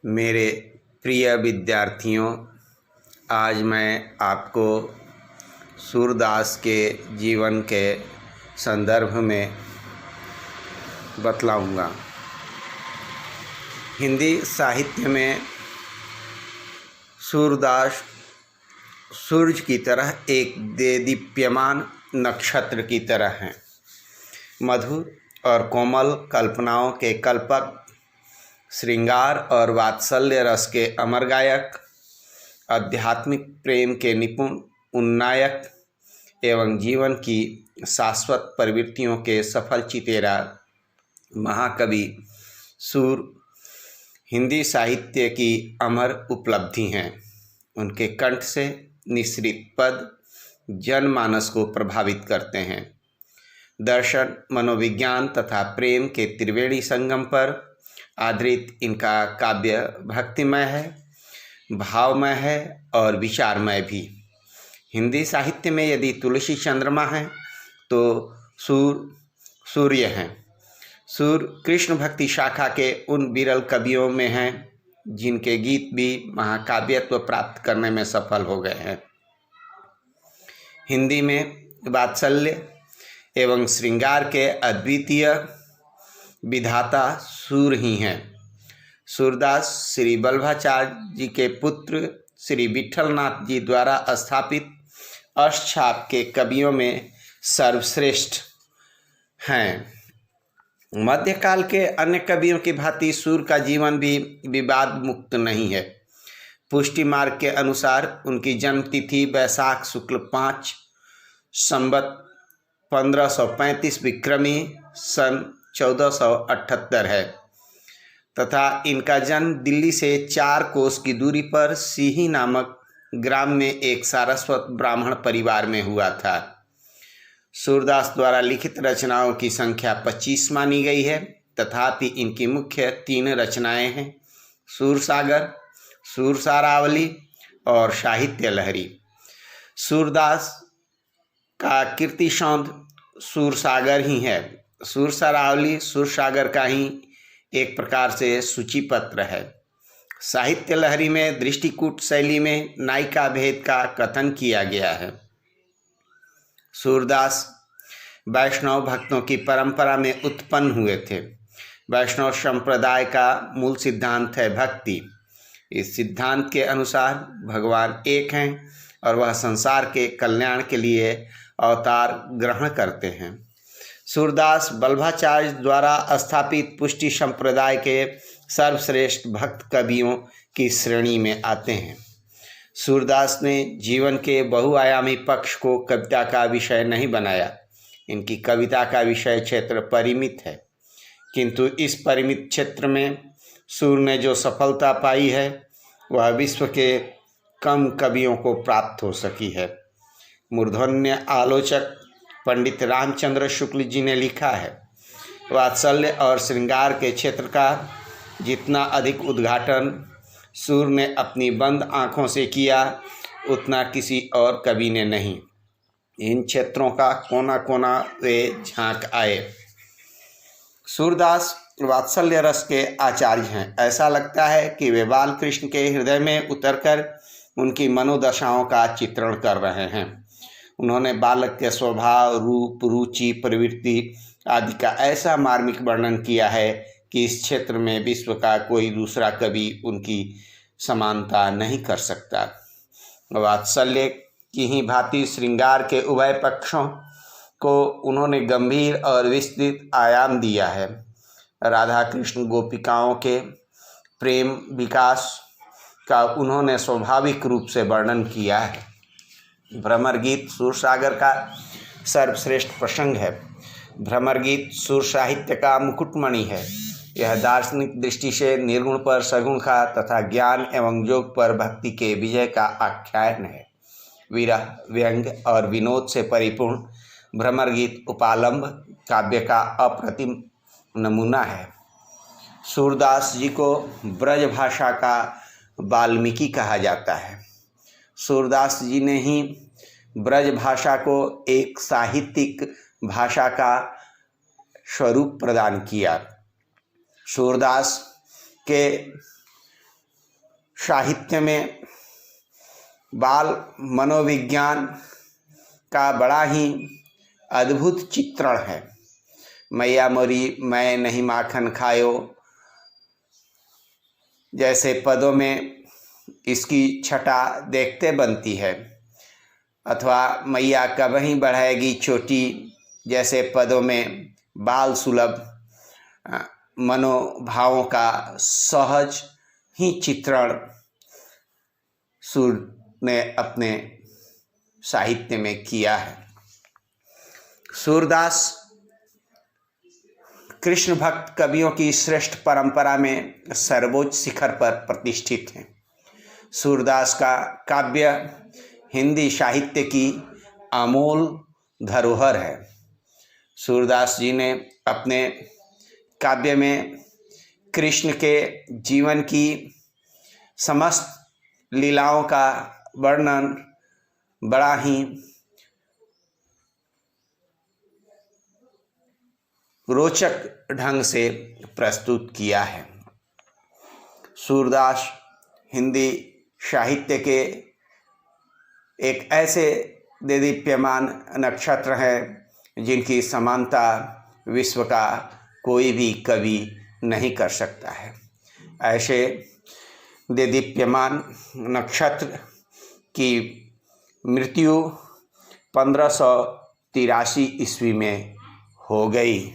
मेरे प्रिय विद्यार्थियों, आज मैं आपको सूरदास के जीवन के संदर्भ में बतलाऊंगा। हिंदी साहित्य में सूरदास सूरज की तरह एक देदीप्यमान नक्षत्र की तरह हैं। मधुर और कोमल कल्पनाओं के कल्पक, श्रृंगार और वात्सल्य रस के अमर गायक, आध्यात्मिक प्रेम के निपुण उन्नायक एवं जीवन की शाश्वत प्रवृत्तियों के सफल चितेरा महाकवि सूर हिंदी साहित्य की अमर उपलब्धि हैं। उनके कंठ से निःसृत पद जनमानस को प्रभावित करते हैं। दर्शन, मनोविज्ञान तथा प्रेम के त्रिवेणी संगम पर आधारित इनका काव्य भक्तिमय है, भावमय है और विचारमय भी। हिंदी साहित्य में यदि तुलसी चंद्रमा है तो सूर्य हैं। सूर कृष्ण भक्ति शाखा के उन विरल कवियों में हैं जिनके गीत भी महाकाव्यत्व प्राप्त करने में सफल हो गए हैं। हिंदी में वात्सल्य एवं श्रृंगार के अद्वितीय विधाता सूर ही हैं। सूरदास श्री वल्लभाचार्य जी के पुत्र श्री विट्ठलनाथ जी द्वारा स्थापित अष्टछाप के कवियों में सर्वश्रेष्ठ हैं। मध्यकाल के अन्य कवियों की भांति सूर का जीवन भी विवाद मुक्त नहीं है। पुष्टि मार्ग के अनुसार उनकी जन्मतिथि वैशाख शुक्ल 5 संवत 1535 विक्रमी सन 1478 है तथा इनका जन्म दिल्ली से 4 कोस की दूरी पर सीही नामक ग्राम में एक सारस्वत ब्राह्मण परिवार में हुआ था। सूरदास द्वारा लिखित रचनाओं की संख्या 25 मानी गई है, तथापि इनकी मुख्य 3 रचनाएं हैं: सूरसागर, सूरसारावली और साहित्य लहरी। सूरदास का कीर्तिसौध सूरसागर ही है। सूरसारावली सूरसागर का ही एक प्रकार से सूचीपत्र है। साहित्य लहरी में दृष्टिकूट शैली में नायिका भेद का कथन किया गया है। सूरदास वैष्णव भक्तों की परंपरा में उत्पन्न हुए थे। वैष्णव संप्रदाय का मूल सिद्धांत है भक्ति। इस सिद्धांत के अनुसार भगवान एक हैं और वह संसार के कल्याण के लिए अवतार ग्रहण करते हैं। सूरदास वल्लभाचार्य द्वारा स्थापित पुष्टि संप्रदाय के सर्वश्रेष्ठ भक्त कवियों की श्रेणी में आते हैं। सूरदास ने जीवन के बहुआयामी पक्ष को कविता का विषय नहीं बनाया। इनकी कविता का विषय क्षेत्र परिमित है, किंतु इस परिमित क्षेत्र में सूर ने जो सफलता पाई है वह विश्व के कम कवियों को प्राप्त हो सकी है। मूर्धन्य आलोचक पंडित रामचंद्र शुक्ल जी ने लिखा है, वात्सल्य और श्रृंगार के क्षेत्र का जितना अधिक उद्घाटन सूर ने अपनी बंद आँखों से किया, उतना किसी और कवि ने नहीं। इन क्षेत्रों का कोना कोना वे झांक आए। सूरदास वात्सल्य रस के आचार्य हैं। ऐसा लगता है कि वे बाल कृष्ण के हृदय में उतरकर उनकी मनोदशाओं का चित्रण कर रहे हैं। उन्होंने बालक के स्वभाव, रूप, रुचि, प्रवृत्ति आदि का ऐसा मार्मिक वर्णन किया है कि इस क्षेत्र में विश्व का कोई दूसरा कवि उनकी समानता नहीं कर सकता। वात्सल्य की ही भांति श्रृंगार के उभय पक्षों को उन्होंने गंभीर और विस्तृत आयाम दिया है। राधा कृष्ण गोपिकाओं के प्रेम विकास का उन्होंने स्वाभाविक रूप से वर्णन किया है। भ्रमर गीत सूरसागर का सर्वश्रेष्ठ प्रसंग है। भ्रमर गीत सूर साहित्य का मुकुटमणि है। यह दार्शनिक दृष्टि से निर्गुण पर सगुण का तथा ज्ञान एवं योग पर भक्ति के विजय का आख्यान है। विरह, व्यंग और विनोद से परिपूर्ण भ्रमर गीत उपालंब काव्य का अप्रतिम नमूना है। सूरदास जी को ब्रज भाषा का वाल्मीकि कहा जाता है। सूरदास जी ने ही ब्रज भाषा को एक साहित्यिक भाषा का स्वरूप प्रदान किया। सूरदास के साहित्य में बाल मनोविज्ञान का बड़ा ही अद्भुत चित्रण है। मैया मोरी मैं नहीं माखन खायो जैसे पदों में इसकी छटा देखते बनती है, अथवा मैया कब ही बढ़ाएगी चोटी जैसे पदों में बाल सुलभ मनोभावों का सहज ही चित्रण सूर ने अपने साहित्य में किया है। सूरदास कृष्ण भक्त कवियों की श्रेष्ठ परंपरा में सर्वोच्च शिखर पर प्रतिष्ठित हैं। सूरदास का काव्य हिंदी साहित्य की अमूल धरोहर है। सूरदास जी ने अपने काव्य में कृष्ण के जीवन की समस्त लीलाओं का वर्णन बड़ा ही रोचक ढंग से प्रस्तुत किया है। सूरदास हिंदी साहित्य के एक ऐसे देदीप्यमान नक्षत्र हैं जिनकी समानता विश्व का कोई भी कवि नहीं कर सकता है। ऐसे देदीप्यमान नक्षत्र की मृत्यु 1583 ईस्वी में हो गई।